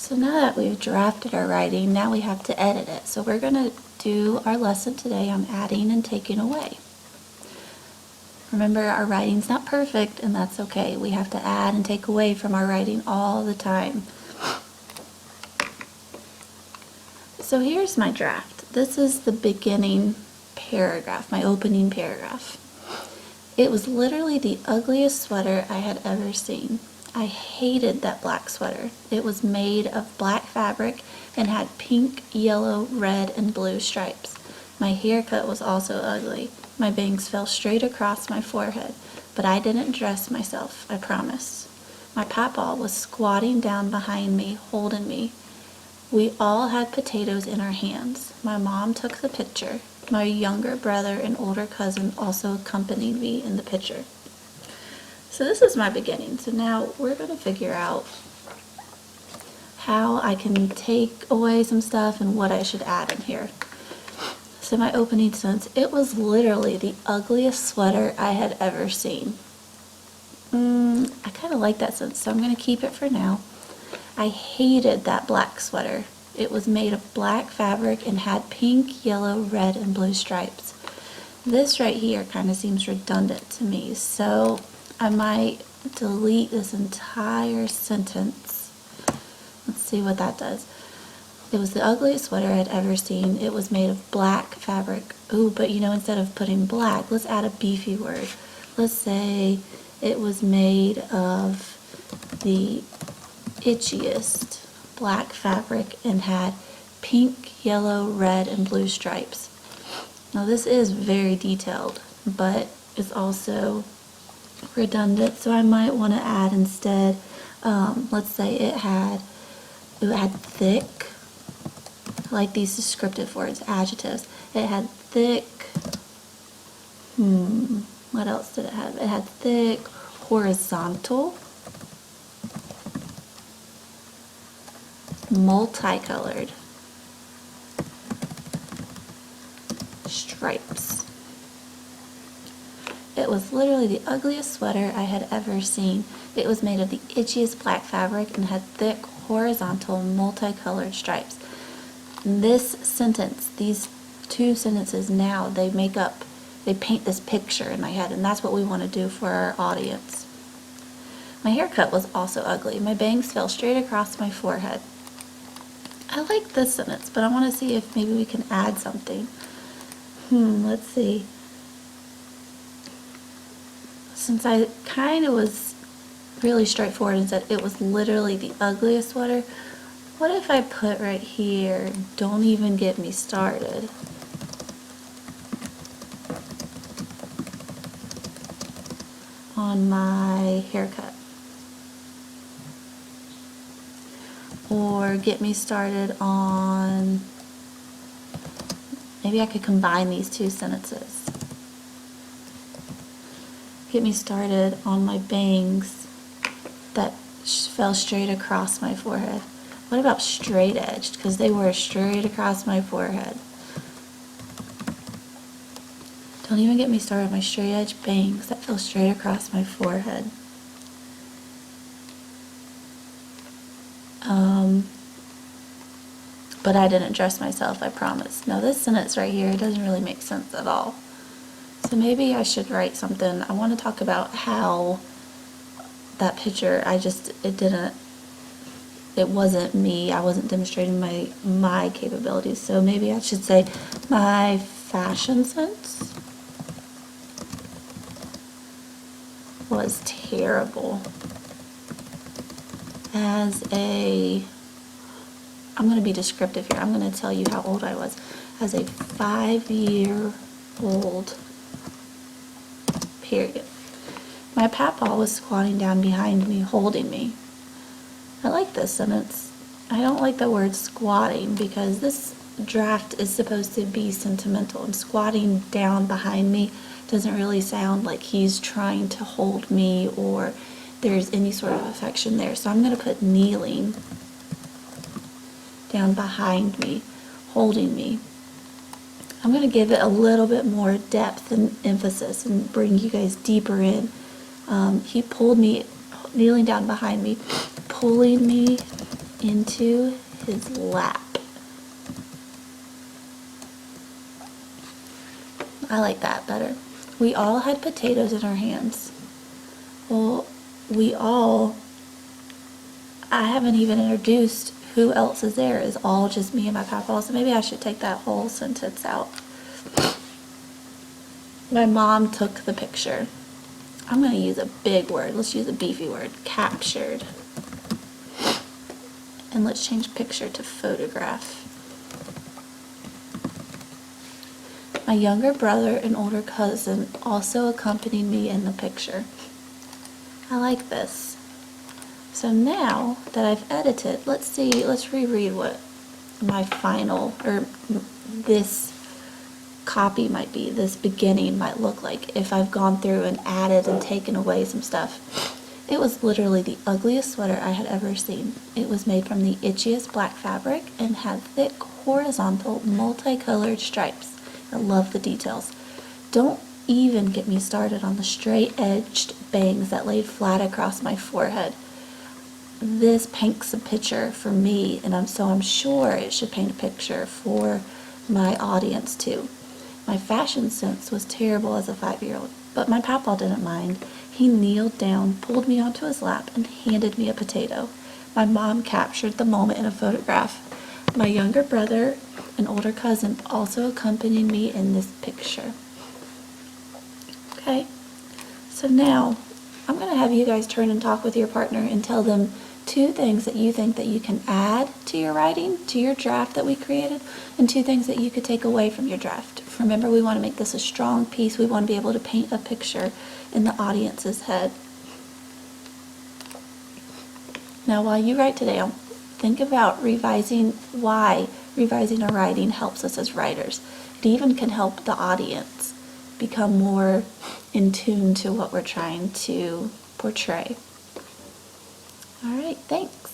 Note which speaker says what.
Speaker 1: So now that we've drafted our writing, now we have to edit it. So we're going to do our lesson today on adding and taking away. Remember, our writing's not perfect, and that's okay. We have to add and take away from our writing all the time. So here's my draft. This is the beginning paragraph, my opening paragraph. It was literally the ugliest sweater I had ever seen. I hated that black sweater. It was made of black fabric and had pink, yellow, red, and blue stripes. My haircut was also ugly. My bangs fell straight across my forehead, but I didn't dress myself, I promise. My papa was squatting down behind me, holding me. We all had potatoes in our hands. My mom took the picture. My younger brother and older cousin also accompanied me in the picture. So this is my beginning. So now we're going to figure out how I can take away some stuff and what I should add in here. So my opening sentence, it was literally the ugliest sweater I had ever seen. I kind of like that sentence, so I'm going to keep it for now. I hated that black sweater. It was made of black fabric and had pink, yellow, red, and blue stripes. This right here kind of seems redundant to me, so I might delete this entire sentence. Let's see what that does. It was the ugliest sweater I'd ever seen. It was made of black fabric. Ooh, but you know, instead of putting black, let's add a beefy word. Let's say it was made of the itchiest black fabric and had pink, yellow, red, and blue stripes. Now this is very detailed, but it's also redundant, so I might want to add instead, let's say it had thick. I like these descriptive words, adjectives. It had thick, what else did it have? It had thick, horizontal, multicolored stripes. It was literally the ugliest sweater I had ever seen. It was made of the itchiest black fabric and had thick, horizontal, multicolored stripes. This sentence, these two sentences now, they paint this picture in my head, and that's what we want to do for our audience. My haircut was also ugly. My bangs fell straight across my forehead. I like this sentence, but I want to see if maybe we can add something. Let's see. Since I kind of was really straightforward and said it was literally the ugliest sweater, what if I put right here, don't even get me started. On my haircut. Or get me started on, maybe I could combine these two sentences. Get me started on my bangs that fell straight across my forehead. What about straight edged? Because they were straight across my forehead. Don't even get me started on my straight edge bangs that fell straight across my forehead. But I didn't dress myself, I promise. Now this sentence right here, it doesn't really make sense at all. So maybe I should write something. I want to talk about how that picture, it wasn't me. I wasn't demonstrating my capabilities. So maybe I should say my fashion sense was terrible. I'm going to be descriptive here. I'm going to tell you how old I was. As a 5-year-old, period. My papa was squatting down behind me, holding me. I like this sentence. I don't like the word squatting because this draft is supposed to be sentimental, and squatting down behind me doesn't really sound like he's trying to hold me or there's any sort of affection there. So I'm going to put kneeling down behind me, holding me. I'm going to give it a little bit more depth and emphasis and bring you guys deeper in. He pulled me, kneeling down behind me, pulling me into his lap. I like that better. We all had potatoes in our hands. Well, I haven't even introduced who else is there. It's all just me and my papa. So maybe I should take that whole sentence out. My mom took the picture. I'm going to use a big word. Let's use a beefy word. Captured. And let's change picture to photograph. My younger brother and older cousin also accompanied me in the picture. I like this. So now that I've edited, let's reread what my final, or this copy might be, this beginning might look like if I've gone through and added and taken away some stuff. It was literally the ugliest sweater I had ever seen. It was made from the itchiest black fabric and had thick, horizontal, multicolored stripes. I love the details. Don't even get me started on the straight-edged bangs that laid flat across my forehead. This paints a picture for me, and I'm sure it should paint a picture for my audience too. My fashion sense was terrible as a 5-year-old, but my papa didn't mind. He kneeled down, pulled me onto his lap, and handed me a potato. My mom captured the moment in a photograph. My younger brother and older cousin also accompanied me in this picture. Okay, so now I'm going to have you guys turn and talk with your partner and tell them 2 things that you think that you can add to your writing, to your draft that we created, and 2 things that you could take away from your draft. Remember, we want to make this a strong piece. We want to be able to paint a picture in the audience's head. Now, while you write today, think about why revising our writing helps us as writers. It even can help the audience become more in tune to what we're trying to portray. All right, thanks.